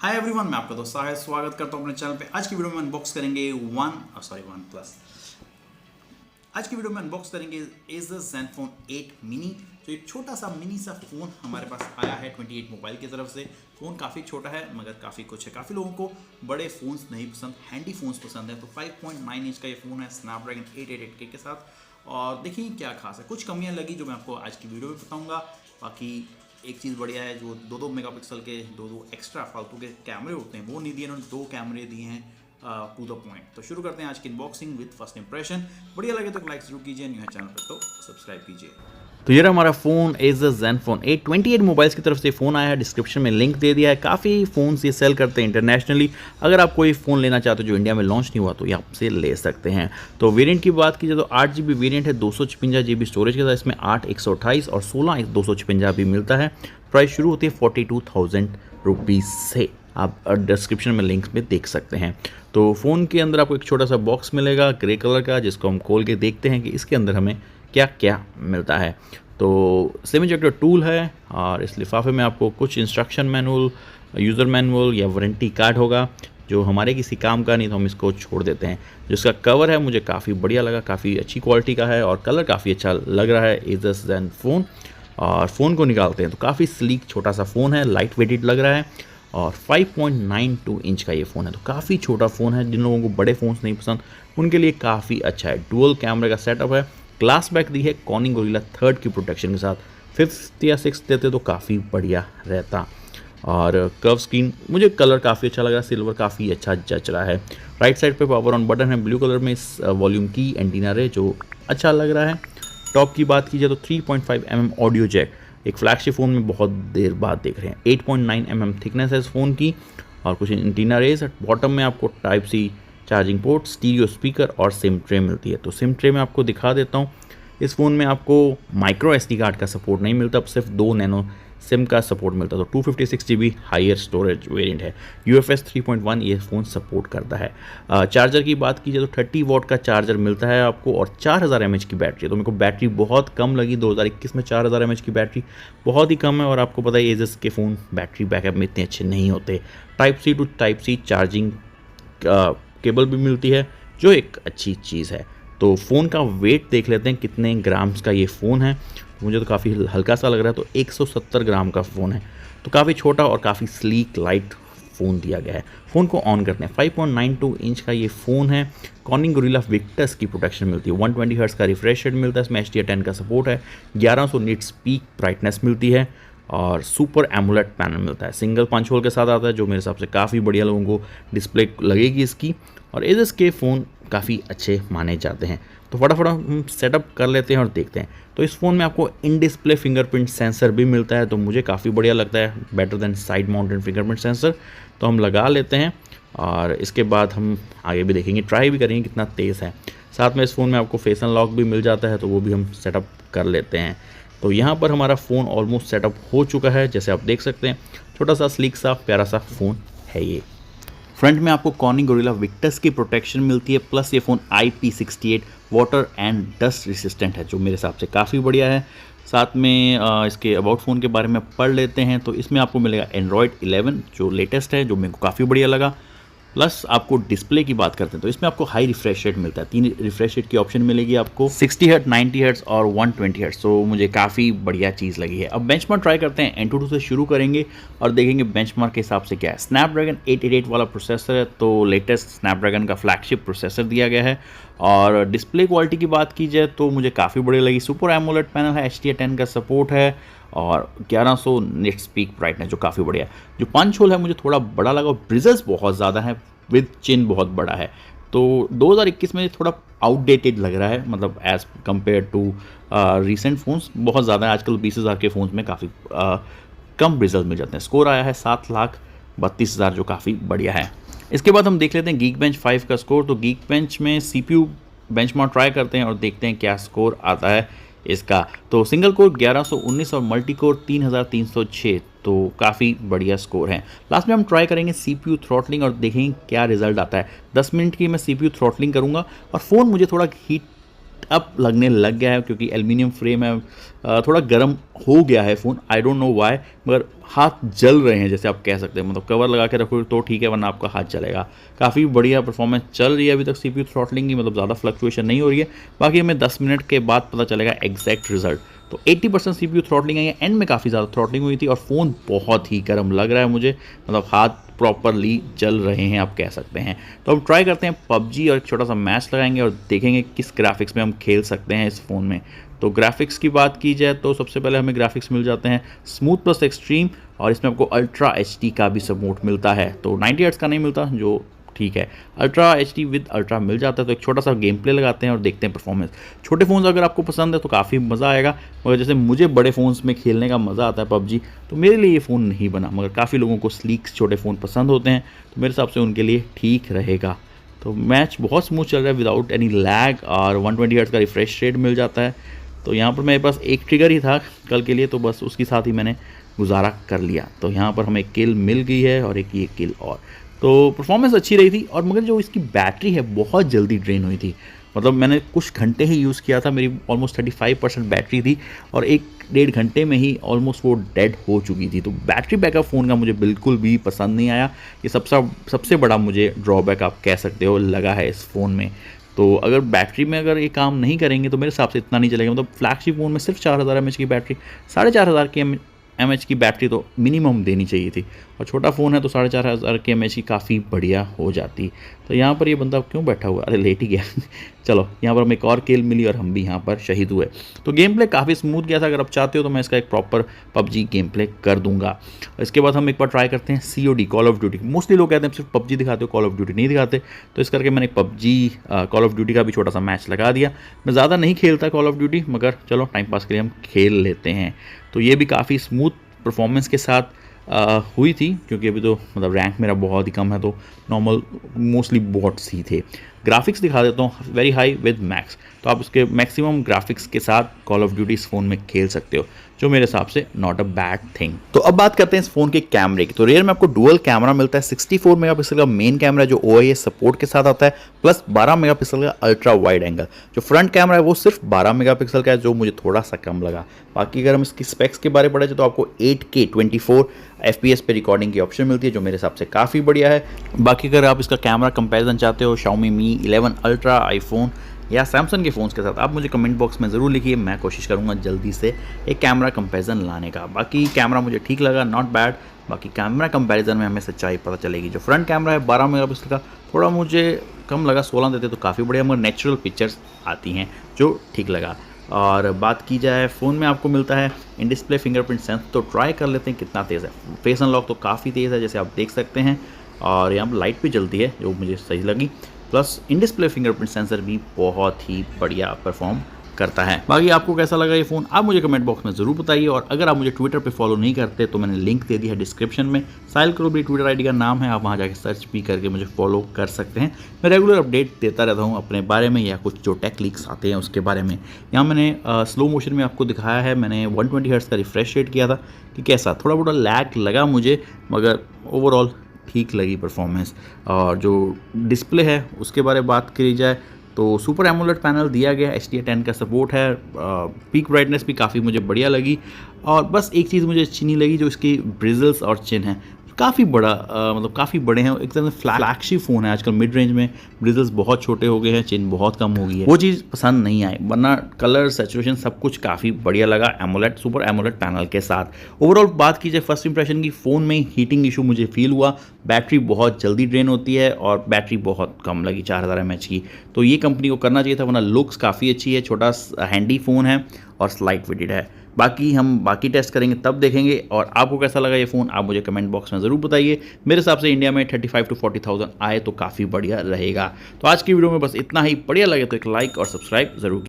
Hi everyone, मैं आपका दोस्त साहिल स्वागत करता हूं अपने चैनल पे। आज की वीडियो में अनबॉक्स करेंगे वन प्लस। आज की वीडियो में अनबॉक्स करेंगे Asus Zenfone 8 मिनी। जो एक छोटा सा मिनी सा फ़ोन हमारे पास आया है 28 मोबाइल की तरफ से। फ़ोन काफ़ी छोटा है मगर काफ़ी कुछ है। काफ़ी लोगों को बड़े फ़ोन्स नहीं पसंद, हैंडी फ़ोन्स पसंद है। तो 5.9 इंच का ये फ़ोन है स्नैपड्रैगन 888 के साथ। और देखिए क्या खास है, कुछ कमियां लगी जो मैं आपको आज की वीडियो में बताऊंगा। बाकी एक चीज़ बढ़िया है, जो 2-2 मेगापिक्सल के दो एक्स्ट्रा फालतू के कैमरे होते हैं वो नहीं दिए इन्होंने, 2 कैमरे दिए हैं टू द पॉइंट। तो शुरू करते हैं आज की अनबॉक्सिंग विद फर्स्ट इंप्रेशन। बढ़िया लगे तो लाइक जरूर कीजिए, न्यू है चैनल पर तो सब्सक्राइब कीजिए। तो ये रहा हमारा फ़ोन Asus Zenfone 8 28 मोबाइल्स की तरफ से फ़ोन आया है। डिस्क्रिप्शन में लिंक दे दिया है। काफ़ी फ़ोन्स ये सेल करते हैं इंटरनेशनली। अगर आप कोई फ़ोन लेना चाहते हो जो इंडिया में लॉन्च नहीं हुआ तो ये आपसे ले सकते हैं। तो वेरिएंट की बात कीजिए तो 8GB वेरिएंट है, 256GB स्टोरेज के साथ। इसमें 8 128 और 16 256 भी मिलता है। प्राइस शुरू होती है 42,000 रुपीज़ से। आप डिस्क्रिप्शन में लिंक्स में देख सकते हैं। तो फ़ोन के अंदर आपको एक छोटा सा बॉक्स मिलेगा ग्रे कलर का, जिसको हम खोल के देखते हैं कि इसके अंदर हमें क्या क्या मिलता है। तो सेमी कंडक्टर टूल है और इस लिफाफे में आपको कुछ इंस्ट्रक्शन मैनुअल, यूज़र मैनुअल या वारंटी कार्ड होगा जो हमारे किसी काम का नहीं, तो हम इसको छोड़ देते हैं। जिसका कवर है मुझे काफ़ी बढ़िया लगा, काफ़ी अच्छी क्वालिटी का है और कलर काफ़ी अच्छा लग रहा है Asus Zenfone। और फ़ोन को निकालते हैं तो काफ़ी स्लीक छोटा सा फ़ोन है, लाइट वेटेड लग रहा है और 5.92 इंच का ये फ़ोन है। तो काफ़ी छोटा फ़ोन है, जिन लोगों को बड़े फ़ोन्स नहीं पसंद उनके लिए काफ़ी अच्छा है। डुअल कैमरे का सेटअप है, ग्लास बैक दी है कॉर्निंग गोरिल्ला 3 की प्रोटेक्शन के साथ। 5th या 6th देते तो काफ़ी बढ़िया रहता। और कर्व स्क्रीन, मुझे कलर काफ़ी अच्छा लग रहा है, सिल्वर काफ़ी अच्छा जच रहा है। राइट साइड पे पावर ऑन बटन है ब्लू कलर में, वॉल्यूम की एंटीना रे जो अच्छा लग रहा है। टॉप की बात कीजिए तो 3.5 mm ऑडियो जैक, एक फ्लैगशिप फ़ोन में बहुत देर बाद देख रहे हैं। 8.9 mm थिकनेस है इस फ़ोन की और कुछ एंटीना रेज। बॉटम में आपको type C charging port, stereo speaker और सिम ट्रे मिलती है। तो सिम ट्रे में आपको दिखा देता हूँ। इस फ़ोन में आपको माइक्रो SD कार्ड का सपोर्ट नहीं मिलता, अब सिर्फ 2 नैनो सिम का सपोर्ट मिलता है। तो 256GB हायर स्टोरेज वेरिएंट है। UFS 3.1 ये फ़ोन सपोर्ट करता है। चार्जर की बात कीजिए तो 30 वॉट का चार्जर मिलता है आपको और 4000 mAh की बैटरी है। तो मेरे को बैटरी बहुत कम लगी, 2021 में 4000 mAh की बैटरी बहुत ही कम है। और आपको पता है Asus के फ़ोन बैटरी बैकअप में इतने अच्छे नहीं होते। Type C to type C charging cable भी मिलती है जो एक अच्छी चीज़ है। तो फ़ोन का वेट देख लेते हैं कितने ग्राम्स का ये फ़ोन है। मुझे तो काफ़ी हल्का सा लग रहा है, तो 170 ग्राम का फ़ोन है। तो काफ़ी छोटा और काफ़ी स्लीक लाइट फ़ोन दिया गया है। फ़ोन को ऑन करते हैं। 5.92 इंच का ये फ़ोन है। कॉर्निंग गोरिल्ला विक्टस की प्रोटेक्शन मिलती है। 120 हर्ट्ज़ का रिफ्रेश रेट मिलता है। इसमें HDR10 का सपोर्ट है। 1100 निट्स पीक ब्राइटनेस मिलती है और सुपर एमोलेड पैनल मिलता है। सिंगल पंच होल के साथ आता है जो मेरे हिसाब से काफ़ी बढ़िया लोगों को डिस्प्ले लगेगी इसकी। और Asus के फ़ोन काफ़ी अच्छे माने जाते हैं। तो फटाफट हम सेटअप कर लेते हैं और देखते हैं। तो इस फ़ोन में आपको इन डिस्प्ले फिंगरप्रिंट सेंसर भी मिलता है, तो मुझे काफ़ी बढ़िया लगता है, better than side mounted fingerprint sensor. तो हम लगा लेते हैं और इसके बाद हम आगे भी देखेंगे, ट्राई भी करेंगे कितना तेज़ है। साथ में इस फ़ोन में आपको फेस अनलॉक भी मिल जाता है, तो वो भी हम सेटअप कर लेते हैं। तो यहाँ पर हमारा फ़ोन ऑलमोस्ट सेटअप हो चुका है, जैसे आप देख सकते हैं। छोटा सा स्लीक सा प्यारा सा फ़ोन है ये। फ्रंट में आपको कॉर्निंग गोरिल्ला विक्टस की प्रोटेक्शन मिलती है, प्लस ये phone IP68 water and dust resistant है, जो मेरे हिसाब से काफ़ी बढ़िया है। साथ में इसके अबाउट फ़ोन के बारे में पढ़ लेते हैं। तो इसमें आपको मिलेगा Android 11 जो लेटेस्ट है, जो मेरे को काफ़ी बढ़िया लगा। प्लस आपको डिस्प्ले की बात करते हैं तो इसमें आपको हाई रिफ्रेश रेट मिलता है। 3 रिफ्रेश रेट की ऑप्शन मिलेगी आपको, 60 हर्ट्ज, 90 हर्ट्ज और 120 हर्ट्ज। तो मुझे काफ़ी बढ़िया चीज़ लगी है। अब बेंचमार्क ट्राई करते हैं। Antutu से शुरू करेंगे और देखेंगे बेंचमार्क के हिसाब से क्या है। स्नैपड्रैगन 888 वाला प्रोसेसर है, तो लेटेस्ट स्नैपड्रैगन का फ्लैगशिप प्रोसेसर दिया गया है। और डिस्प्ले क्वालिटी की बात की जाए तो मुझे काफ़ी बढ़िया लगी। सुपर एमोलेड पैनल है, HDR10 का सपोर्ट है और 1100 निट्स पीक ब्राइटनेस, जो काफ़ी बढ़िया है। जो पंच होल है मुझे थोड़ा बड़ा लगा, ब्रिजल्स बहुत ज़्यादा है, विद चिन बहुत बड़ा है। तो 2021 में थोड़ा आउटडेटेड लग रहा है, मतलब as compared to recent phones बहुत ज़्यादा है। आजकल 20,000 के फ़ोन्स में काफ़ी कम रिजल्ट मिल जाते हैं। स्कोर आया है 7,32,000, जो काफ़ी बढ़िया है। इसके बाद हम देख लेते हैं Geekbench 5 का स्कोर। तो Geekbench में CPU बेंचमार्क ट्राई करते हैं और देखते हैं क्या स्कोर आता है इसका। तो सिंगल कोर 1119 और मल्टी कोर 3306, तो काफ़ी बढ़िया स्कोर है। लास्ट में हम ट्राई करेंगे CPU थ्रॉटलिंग और देखेंगे क्या रिजल्ट आता है। 10 मिनट की मैं CPU थ्रॉटलिंग करूँगा और फ़ोन मुझे थोड़ा हीट अप लगने लग गया है क्योंकि एल्युमिनियम फ्रेम है, थोड़ा गर्म हो गया है phone, I don't know why, मगर हाथ जल रहे हैं जैसे आप कह सकते हैं। मतलब कवर लगा के रखोगे तो ठीक है, वरना आपका हाथ जलेगा। काफ़ी बढ़िया परफॉर्मेंस चल रही है अभी तक CPU थ्रॉटलिंग की, मतलब ज़्यादा फ्लक्चुएशन नहीं हो रही है। बाकी हमें 10 मिनट के बाद पता चलेगा एग्जैक्ट रिजल्ट। तो 80% CPU थ्रॉटलिंग है, एंड में काफ़ी ज़्यादा थ्रॉटलिंग हुई थी और फ़ोन बहुत ही गर्म लग रहा है मुझे, मतलब हाथ प्रॉपरली जल रहे हैं आप कह सकते हैं। तो अब ट्राई करते हैं PUBG और एक छोटा सा मैच लगाएंगे और देखेंगे किस ग्राफिक्स में हम खेल सकते हैं इस फ़ोन में। तो ग्राफिक्स की बात की जाए तो सबसे पहले हमें ग्राफिक्स मिल जाते हैं स्मूथ प्लस एक्सट्रीम, और इसमें आपको अल्ट्रा HD का भी सपोर्ट मिलता है। तो 90 हर्ट्ज़ का नहीं मिलता, जो ठीक है, अल्ट्रा HD विद अल्ट्रा मिल जाता है। तो एक छोटा सा गेम प्ले लगाते हैं और देखते हैं परफॉर्मेंस। छोटे फ़ोन्स अगर आपको पसंद है तो काफ़ी मज़ा आएगा, मगर जैसे मुझे बड़े फ़ोन्स में खेलने का मज़ा आता है PUBG, तो मेरे लिए ये फ़ोन नहीं बना। मगर काफ़ी लोगों को स्लीक छोटे फ़ोन पसंद होते हैं, तो मेरे हिसाब से उनके लिए ठीक रहेगा। तो मैच बहुत स्मूथ चल रहा है विदाउट एनी लैग, और 120 हर्ट्ज़ का रिफ्रेश रेट मिल जाता है। तो यहाँ पर मेरे पास एक ट्रिगर ही था कल के लिए, तो बस उसके साथ ही मैंने गुजारा कर लिया। तो यहाँ पर हमें किल मिल गई है और एक ये किल और। तो परफॉर्मेंस अच्छी रही थी, और मगर जो इसकी बैटरी है बहुत जल्दी ड्रेन हुई थी। मतलब मैंने कुछ घंटे ही यूज़ किया था, मेरी ऑलमोस्ट 35% बैटरी थी और 1-1.5 घंटे में ही ऑलमोस्ट वो डेड हो चुकी थी। तो बैटरी बैकअप फ़ोन का मुझे बिल्कुल भी पसंद नहीं आया। ये सबसे बड़ा मुझे ड्रॉबैक आप कह सकते हो लगा है इस फ़ोन में। तो अगर बैटरी में अगर ये काम नहीं करेंगे तो मेरे हिसाब से इतना नहीं चलेगा। मतलब फ्लैगशिप फ़ोन में सिर्फ 4000 mAh की बैटरी, 4500 की mAh की बैटरी तो मिनिमम देनी चाहिए थी, और छोटा फ़ोन है तो 4500 की mAh की काफ़ी बढ़िया हो जाती। तो यहाँ पर ये बंदा क्यों बैठा हुआ, अरे लेट ही गया चलो, यहाँ पर हमें एक और किल मिली और हम भी यहाँ पर शहीद हुए। तो गेम प्ले काफ़ी स्मूथ गया था। अगर आप चाहते हो तो मैं इसका एक प्रॉपर PUBG गेम प्ले कर दूंगा। इसके बाद हम एक बार ट्राई करते हैं COD, call of duty. Mostly लोग कहते हैं सिर्फ PUBG दिखाते हो, कॉल ऑफ ड्यूटी नहीं दिखाते, तो इस करके मैंने PUBG कॉल ऑफ ड्यूटी का भी छोटा सा मैच लगा दिया। मैं ज़्यादा नहीं खेलता कॉल ऑफ ड्यूटी, मगर चलो टाइम पास के लिए हम खेल लेते हैं। तो ये भी काफ़ी स्मूथ परफॉर्मेंस के साथ हुई थी, क्योंकि अभी तो मतलब रैंक मेरा बहुत ही कम है, तो नॉर्मल मोस्टली बॉट्स ही थे। ग्राफिक्स दिखा देता हूँ, वेरी हाई विद मैक्स। तो आप उसके मैक्सिमम ग्राफिक्स के साथ कॉल ऑफ ड्यूटी इस फ़ोन में खेल सकते हो, जो मेरे हिसाब से नॉट अ बैड थिंग। तो अब बात करते हैं इस फ़ोन के कैमरे की। तो रियर में आपको डुअल कैमरा मिलता है। 64 मेगापिक्सल का मेन कैमरा जो OIS सपोर्ट के साथ आता है, प्लस 12 मेगापिक्सल का अल्ट्रा वाइड एंगल। जो फ्रंट कैमरा है वो सिर्फ 12 मेगापिक्सल का है, जो मुझे थोड़ा सा कम लगा। बाकी अगर हम इसकी स्पेक्स के बारे में पढ़े तो आपको 8K 24 FPS पे रिकॉर्डिंग की ऑप्शन मिलती है, जो मेरे हिसाब से काफ़ी बढ़िया है। बाकी अगर आप इसका कैमरा कंपैरिजन चाहते हो Xiaomi Mi 11 Ultra, आईफोन या सैमसंग के फ़ोन्स के साथ, आप मुझे कमेंट बॉक्स में ज़रूर लिखिए। मैं कोशिश करूँगा जल्दी से एक कैमरा कंपैरिजन लाने का। बाकी कैमरा मुझे ठीक लगा, नॉट बैड। बाकी कैमरा कंपैरिजन में हमें सच्चाई पता चलेगी। जो फ्रंट कैमरा है 12 मेगापिक्सल का, थोड़ा मुझे कम लगा, 16 देते तो काफ़ी बढ़िया, मगर नेचुरल पिक्चर्स आती हैं, जो ठीक लगा। और बात की जाए फ़ोन में आपको मिलता है इन डिस्प्ले फिंगरप्रिंट सेंस। तो ट्राई कर लेते हैं कितना तेज़ है। फेस अनलॉक तो काफ़ी तेज़ है, जैसे आप देख सकते हैं, और यहाँ पर लाइट भी जलती है, जो मुझे सही लगी। Plus in display fingerprint sensor भी बहुत ही बढ़िया परफॉर्म करता है। बाकी आपको कैसा लगा ये फ़ोन, आप मुझे कमेंट बॉक्स में ज़रूर बताइए। और अगर आप मुझे ट्विटर पे फॉलो नहीं करते तो मैंने लिंक दे दिया है डिस्क्रिप्शन में। साहिल करोबरी ट्विटर आईडी का नाम है, आप वहाँ जाके सर्च भी करके मुझे फॉलो कर सकते हैं। मैं रेगुलर अपडेट देता रहता हूँ अपने बारे में, या कुछ जो टेक लीक्स आते हैं उसके बारे में। यहाँ मैंने स्लो मोशन में आपको दिखाया है, मैंने 120 हर्ट्ज़ का रिफ्रेश रेट किया था कि कैसा, थोड़ा मोटा लैग लगा मुझे, मगर ओवरऑल ठीक लगी परफॉर्मेंस। और जो डिस्प्ले है उसके बारे में बात करी जाए तो सुपर एमोलेड पैनल दिया गया, HDR10 का सपोर्ट है। पीक ब्राइटनेस भी काफ़ी मुझे बढ़िया लगी। और बस एक चीज़ मुझे अच्छी नहीं लगी, जो इसकी ब्रिजल्स और चिन है काफ़ी बड़ा, मतलब काफ़ी बड़े हैं। एक तरह से फ्लैगशिप फ़ोन है, आजकल मिड रेंज में ब्रिजल्स बहुत छोटे हो गए हैं, चिन बहुत कम हो गई है, वो चीज़ पसंद नहीं आई। वरना कलर, सैचुरेशन सब कुछ काफ़ी बढ़िया लगा एमोलेड, सुपर एमोलेड पैनल के साथ। ओवरऑल बात की जाए फर्स्ट इंप्रेशन की, फ़ोन में हीटिंग इशू मुझे फील हुआ। बैटरी बहुत जल्दी ड्रेन होती है और बैटरी बहुत कम लगी 4000 mAh की। तो ये कंपनी को करना चाहिए था, वरना लुक्स काफ़ी अच्छी है, छोटा हैंडी फ़ोन है और स्लाइट वेटेड है। बाकी हम बाकी टेस्ट करेंगे तब देखेंगे। और आपको कैसा लगा ये फ़ोन, आप मुझे कमेंट बॉक्स में ज़रूर बताइए। मेरे हिसाब से इंडिया में 35 to 40,000 आए तो काफ़ी बढ़िया रहेगा। तो आज की वीडियो में बस इतना ही। बढ़िया लगे तो एक लाइक और सब्सक्राइब ज़रूर।